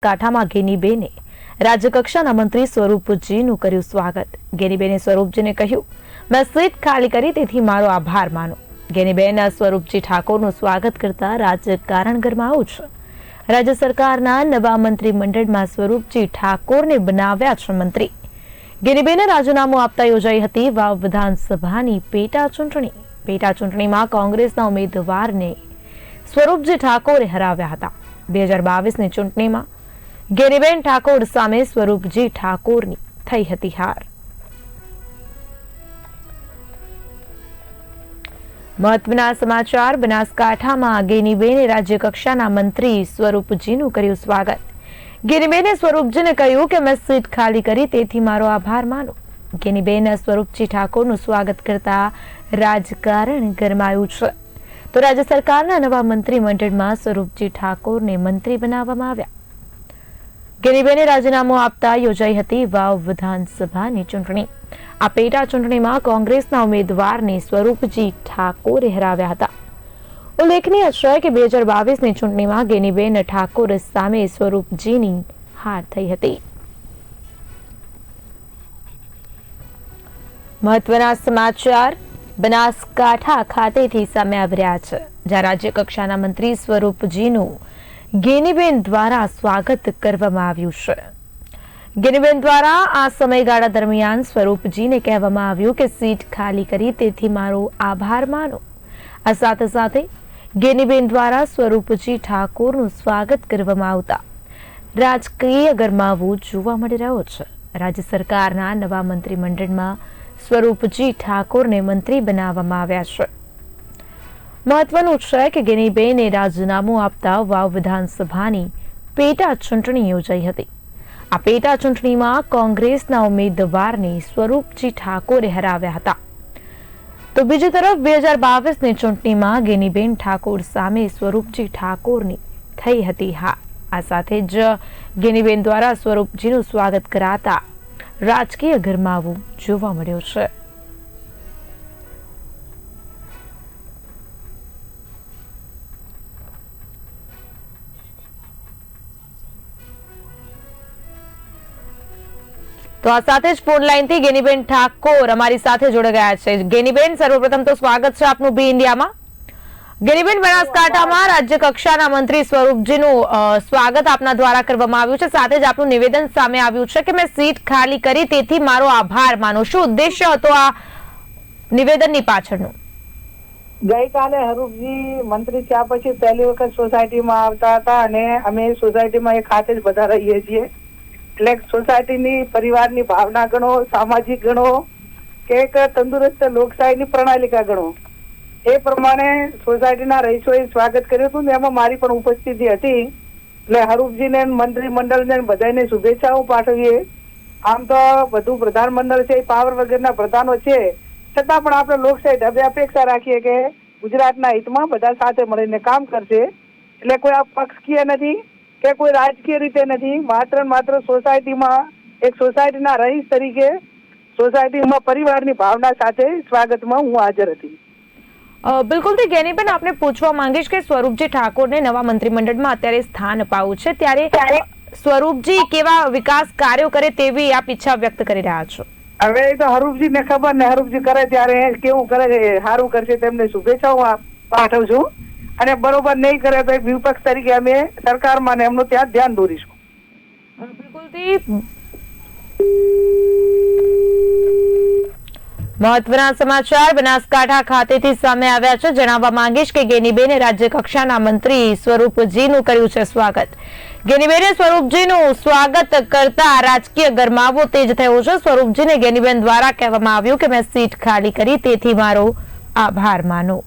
કાંઠામાં ગેનીબેને રાજ્યકક્ષાના મંત્રી સ્વરૂપજીનું કર્યું સ્વાગત। ગેનીબેને સ્વરૂપજીને કહ્યું, મેં સીટ ખાલી કરી તેથી મારો આભાર માનો। ગેનીબેન સ્વરૂપજી ઠાકોરનું સ્વાગત કરતા રાજકારણ ગરમાયું છે। રાજ્ય સરકારના નવા મંત્રીમંડળમાં સ્વરૂપજી ઠાકોરને બનાવ્યા છે મંત્રી। ગેનીબેને રાજીનામું આપતા યોજાઈ હતી વાવ વિધાનસભાની પેટા ચૂંટણીમાં કોંગ્રેસના ઉમેદવારને સ્વરૂપજી ઠાકોરે હરાવ્યા હતા। 2022ની ચૂંટણીમાં ગેનીબેન ઠાકોર સામે સ્વરૂપજી ઠાકોરની થઈ હતી હાર। મહત્વના સમાચાર। બનાસકાંઠામાં ગેનીબેને રાજ્યકક્ષાના મંત્રી સ્વરૂપજીનું કર્યું સ્વાગત। ગેનીબેને સ્વરૂપજીને કહ્યું કે મેં સીટ ખાલી કરી તેથી મારો આભાર માનો। ગેનીબેન સ્વરૂપજી ઠાકોરનું સ્વાગત કરતા રાજકારણ ગરમાયું છે। તો રાજ્ય સરકારના નવા મંત્રીમંડળમાં સ્વરૂપજી ઠાકોરને મંત્રી બનાવવામાં આવ્યા। ગેનીબેને રાજીનામું આપતા યોજાઈ હતી વાવ વિધાનસભાની ચૂંટણી। આ પેટા ચૂંટણીમાં કોંગ્રેસના ઉમેદવારને સ્વરૂપજી ઠાકોરે હરાવ્યા હતા। ઉલ્લેખનીય છે કે 2022ની ચૂંટણીમાં ગેનીબેન ઠાકોર સામે સ્વરૂપજીની હાર થઈ હતી। મહત્વના સમાચાર। બનાસકાંઠા ખાતેથી સામે આવી રહ્યા છે, જ્યાં રાજ્યકક્ષાના મંત્રી સ્વરૂપજીનું ગેનીબેન દ્વારા સ્વાગત કરવામાં આવ્યું છે। ગેનીબેન દ્વારા આ સમયગાળા દરમિયાન સ્વરૂપજીને કહેવામાં આવ્યું કે સીટ ખાલી કરી તેથી મારો આભાર માનો। આ સાથે ગેનીબેન દ્વારા સ્વરૂપજી ઠાકોરનું સ્વાગત કરવામાં આવતા રાજકીય ગરમાવો જોવા મળી રહ્યો છે। રાજ્ય સરકારના નવા મંત્રીમંડળમાં સ્વરૂપજી ઠાકોરને મંત્રી બનાવવામાં આવ્યા છે। મહત્વનું છે કે ગેનીબેને રાજીનામું આપતા વાવ વિધાનસભાની પેટા ચૂંટણી યોજાઈ હતી। આ પેટા ચૂંટણીમાં કોંગ્રેસના ઉમેદવારને સ્વરૂપજી ઠાકોરે હરાવ્યા હતા। તો બીજી તરફ 2022ની ચૂંટણીમાં ગેનીબેન ઠાકોર સામે સ્વરૂપજી ઠાકોરની થઈ હતી હાર। આ સાથે જ ગેનીબેન દ્વારા સ્વરૂપજીનું સ્વાગત કરાતા રાજકીય ગરમાવો જોવા મળ્યો છે। તો આ સાથે જ ફોન લાઈનથી ગેનીબેન ઠાકોર અમારી સાથે જોડાઈ ગયા છે। ગેનીબેન, સર્વપ્રથમ તો સ્વાગત છે આપનું બી ઇન્ડિયામાં। ગેનીબેન, બનાસકાંઠામાં રાજ્ય કક્ષાના મંત્રી સ્વરૂપજીનું સ્વાગત આપના દ્વારા કરવામાં આવ્યું છે, સાથે જ આપનું નિવેદન સામે આવ્યું છે કે મેં સીટ ખાલી કરી તેથી મારો આભાર માનો। શું ઉદ્દેશ્ય હતો આ નિવેદનની પાછળનું? ગઈકાલે હરૂપજી મંત્રી થયા પછી પહેલી વખત સોસાયટીમાં આવતા હતા અને અમે સોસાયટીમાં એક ખાતે જ બધા રહીએ છીએ, એટલે સોસાયટીની પરિવારની ભાવના ગણો, સામાજિક ગણો કે એક તંદુરસ્ત લોકશાહીની પ્રણાલિકા ગણો, એ પ્રમાણે સોસાયટીના રહીશોએ સ્વાગત કર્યું હતું ને એમાં મારી પણ ઉપસ્થિતિ હતી। એટલે હરૂપજીને મંત્રીમંડળને બધાને શુભેચ્છાઓ પાઠવીએ। આમ તો બધું પ્રધાનમંડળ છે, પાવર વગરના પ્રધાનો છે, છતાં પણ આપણે લોકશાહી ઢબે અપેક્ષા રાખીએ કે ગુજરાતના હિતમાં બધા સાથે મળીને કામ કરશે। એટલે કોઈ આ પક્ષકીય નથી કે કોઈ રાજકીય રીતે નથી, માત્ર સોસાયટીમાં એક સોસાયટીના રહીશ તરીકે સોસાયટીમાં પરિવારની ભાવના સાથે સ્વાગતમાં હું હાજર હતી। બિલકુલ થી ગેનીબેન, આપને પૂછવા માંગીશ કે સ્વરૂપજી ઠાકોરને નવા મંત્રીમંડળમાં અત્યારે સ્થાન અપાવું છે, ત્યારે સ્વરૂપજી કેવા વિકાસ કાર્યો કરે તેવી આપ ઈચ્છા વ્યક્ત કરી રહ્યા છો? હવે એ તો હરૂપજી ને ખબર ને, હરૂપજી કરે ત્યારે કેવું કરે, સારું કરશે તેમને શુભેચ્છાઓ પાઠવું છું, અને બરોબર નહીં કરે તો વિપક્ષ તરીકે અમે સરકારમાં એમનું ત્યાં ધ્યાન દોરીશું। બિલકુલ મહત્વના સમાચાર બનાસકાંઠા ખાતેથી સામે આવ્યા છે। જણાવવા માંગીશ કે ગેનીબેને રાજ્ય કક્ષાના મંત્રી સ્વરૂપજીનું કર્યું છે સ્વાગત। ગેનીબેને સ્વરૂપજીનું સ્વાગત કરતા રાજકીય ગરમાવો તેજ થયો છે। સ્વરૂપજીને ગેનીબેન દ્વારા કહેવામાં આવ્યું કે મેં સીટ ખાલી કરી તેથી મારો આભાર માનો।